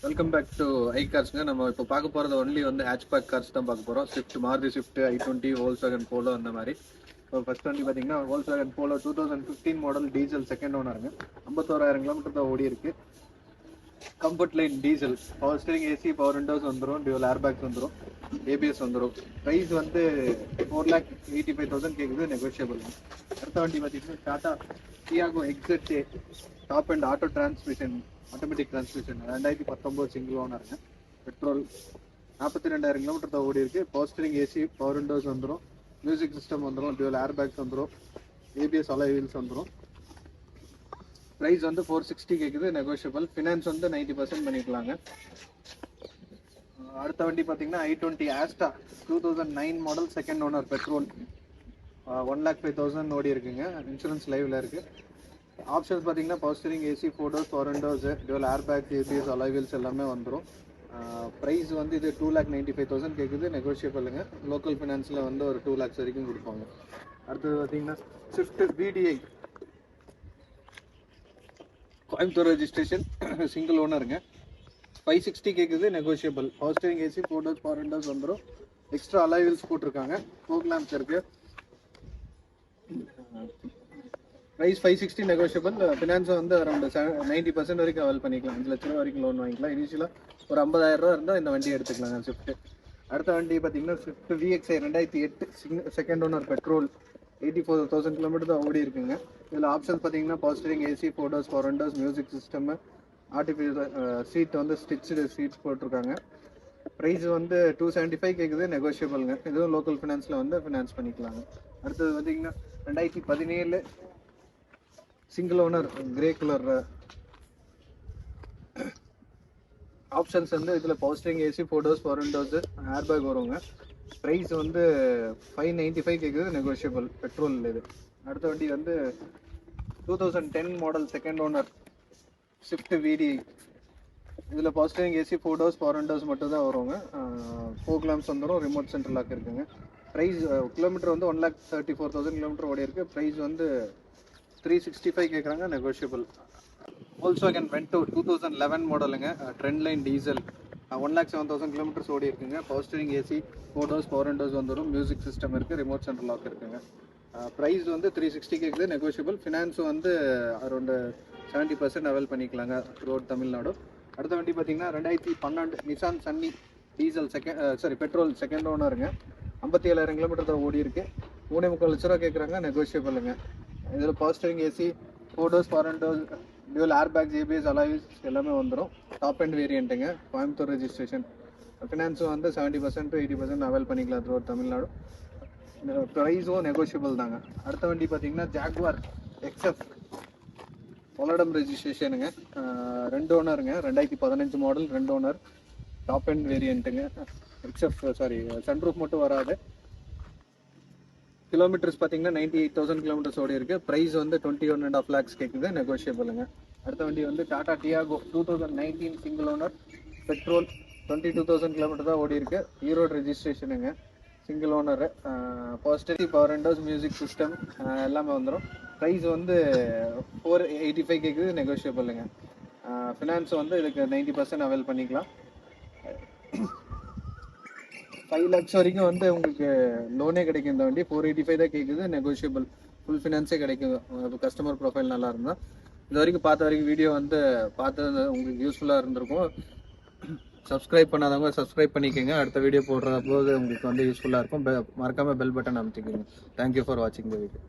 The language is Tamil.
வெல்கம் பேக் டு ஐ கார்ஸ்ங்க. நம்ம இப்போ பார்க்க போகிறது ஒன்லி வந்து ஹேட்ச்பேக் கார்ஸ் தான் பார்க்க போகிறோம். Swift, Maruti Swift, i20, Volkswagen Polo அந்த மாதிரி. இப்போ ஃபர்ஸ்ட் வண்டி பார்த்தீங்கன்னா Volkswagen Polo 2015 model diesel second ஓனருங்க. 51,000 கிலோமீட்டர் தான் ஓடி இருக்கு. Comfort line diesel, power steering, AC, power windows வந்துடும், டியூவல் ஏர் பேக்ஸ் வந்துடும், ஏபிஎஸ் வந்துடும். ப்ரைஸ் வந்து 4,85,000 கேட்குது, நெகோஷியபிள். அடுத்த வண்டி பார்த்தீங்கன்னா Tata Tiago X Z top end auto transmission, automatic transmission, 2019 single ஓனருங்க. பெட்ரோல், 42,000 கிலோமீட்டர் தான் ஓடி இருக்கு. Power steering, AC, power windows வந்துடும், மியூசிக் சிஸ்டம் வந்துடும், டியூவல் ஏர் பேக்ஸ் வந்துடும், ஏபிஎஸ் அலாய் வீல்ஸ் வந்துடும். ப்ரைஸ் வந்து 460 கேட்குது, நெகோஷியபிள். ஃபினான்ஸ் வந்து 90% பண்ணிக்கலாங்க. அடுத்த வண்டி பார்த்தீங்கன்னா i20 Asta 2009 model second owner, petrol, 1,05,000 ஓடி இருக்குங்க. இன்சூரன்ஸ் லைவ்ல இருக்கு. ஆப்ஷன்ஸ் பார்த்தீங்கன்னா power steering, AC, photos, power windows, dual air bag, ABS alloy wheels எல்லாமே வந்துடும். ப்ரைஸ் வந்து இது 2,95,000 கேட்குது, நெகோஷியபிளுங்க. லோக்கல் ஃபினான்ஸில் வந்து ஒரு 2 lakhs வரைக்கும் கொடுப்பாங்க. அடுத்தது பார்த்தீங்கன்னா Swift V D I Coimbatore registration, single ஓனருங்க. 560 கேட்குது, negotiable. Power steering, AC, photos, power windows வந்துடும். எக்ஸ்ட்ரா அலாய் வீல்ஸ் போட்டிருக்காங்க, ஃபோக் லேம்ப்ஸ் இருக்கு. Price 560, negotiable. ஃபினான்ஸ் வந்து அரௌண்ட் 90% வரைக்கும் அவைல் பண்ணிக்கலாம். 5 லட்ச ரூபா வரைக்கும் லோன் வாங்கிக்கலாம். இனிஷியலாக ஒரு 50,000 ரூபா இருந்தால் இந்த வண்டி எடுத்துக்கலாங்க ஸ்விஃப்ட். அடுத்த வண்டி பார்த்தீங்கன்னா Swift VXi 2008 second owner, petrol, 84,000 kilometre தான் ஓடி இருக்குங்க. இதில் ஆப்ஷன்ஸ் பார்த்தீங்கன்னா power steering, AC, photos, power windows, music system, artificial seat வந்து ஸ்டிச்சு சீட்ஸ் போட்டிருக்காங்க. ப்ரைஸ் வந்து 275 கேட்குது, நெகோஷியபிளுங்க. இதுவும் லோக்கல் ஃபினான்ஸில் வந்து ஃபினான்ஸ் பண்ணிக்கலாங்க. அடுத்தது பார்த்தீங்கன்னா 2017 single owner, grey colour. Options வந்து இதில் power steering, AC, photos, power Windows, air bag வருங்க. ப்ரைஸ் வந்து 595 கேட்குது, நெகோஷியபிள். பெட்ரோல் இது. அடுத்த வண்டி வந்து 2010 மாடல் செகண்ட் ஓனர், ஸ்விஃப்ட் விடி. இதில் power steering, AC, photos, power Windows மட்டும் தான் வருவாங்க. ஃபோக் லேம்ப்ஸ் வந்துடும், ரிமோட் சென்டர் லாக் இருக்குங்க. ப்ரைஸ் கிலோமீட்டர் வந்து 1,34,000 கிலோமீட்டர் ஓடி இருக்கு. ப்ரைஸ் வந்து 365 கேட்குறாங்க, நெகோஷியபிள். வோல்க்ஸ்வேகன் வென்டோ 2011 மாடலுங்க, ட்ரெண்ட் லைன் டீசல், 1,07,000 கிலோமீட்டர்ஸ் ஓடி இருக்குங்க. Power steering, AC, photos, power windows வந்துடும், மியூசிக் சிஸ்டம் இருக்குது, ரிமோட் சென்டர் லாக் இருக்குங்க. ப்ரைஸ் வந்து 360 கேட்குது, நெகோஷியபிள். ஃபினான்ஸ் வந்து அரௌண்ட் 70% அவைல் பண்ணிக்கலாங்க த்ரூஅவுட் தமிழ்நாடு. அடுத்த வண்டி பார்த்தீங்கன்னா 2012 Nissan Sunny diesel petrol second ஓனருங்க. 57,000 கிலோமீட்டர் தான் ஓடி இருக்கு. 3,3 லட்ச ரூபா கேட்குறாங்க, நெகோஷியபிளுங்க. இதில் power steering, AC, photos, power windows, dual air bags, ABS alloy wheels எல்லாமே வந்துடும். டாப் அண்ட் வேரியண்ட்டுங்க, கோயம்புத்தூர் ரெஜிஸ்ட்ரேஷன். ஃபினான்ஸும் வந்து 70% to 80% அவைல் பண்ணிக்கலாம் த்ரூஅவுட் தமிழ்நாடு. ப்ரைஸும் நெகோஷியபிள் தாங்க. அடுத்த வண்டி பார்த்தீங்கன்னா ஜாக்வார் எக்ஸ்எஃப் பொலடம் ரெஜிஸ்ட்ரேஷனுங்க, 2 ஓனருங்க. 2015 மாடல், 2 ஓனர், டாப் அண்ட் வேரியண்ட்டுங்க. எக்ஸ்எஃப் சன்ரூஃப் மட்டும் வராது. கிலோமீட்டர்ஸ் பார்த்தீங்கன்னா 98,000 கிலோமீட்டர்ஸ் ஓடி இருக்கு. ப்ரைஸ் வந்து 21.5 lakhs கேட்குது, நெகோஷியபிளுங்க. அடுத்த வண்டி வந்து Tata Tiago 2019 single owner, petrol, 22,000 kilometre தான் ஓடி இருக்கு. ஈரோடு ரெஜிஸ்ட்ரேஷனுங்க, single owner. Power steering, power windows, music system எல்லாமே வந்துடும். ப்ரைஸ் வந்து 485 கேட்குது, நெகோஷியபிளுங்க. ஃபினான்ஸ் வந்து இதுக்கு 90% அவைல் பண்ணிக்கலாம். 5 lakhs வரைக்கும் வந்து உங்களுக்கு லோனே கிடைக்கும். இந்த வண்டி 485 தான் கேட்குது, நெகோஷியபிள். ஃபுல் ஃபினான்ஸே கிடைக்கும் கஸ்டமர் ப்ரொஃபைல் நல்லா இருந்தால். இது வரைக்கும் பார்த்த வரைக்கும் வீடியோ வந்து பார்த்தது உங்களுக்கு யூஸ்ஃபுல்லாக இருந்திருக்கும். சப்ஸ்கிரைப் பண்ணாதவங்க சப்ஸ்கிரைப் பண்ணிக்கோங்க. அடுத்த வீடியோ போடுறப்போது உங்களுக்கு வந்து யூஸ்ஃபுல்லாக இருக்கும். மறக்காமல் பெல் பட்டன் அமைச்சிக்கோங்க. தேங்க்யூ ஃபார் வாட்சிங் த வீடியோ.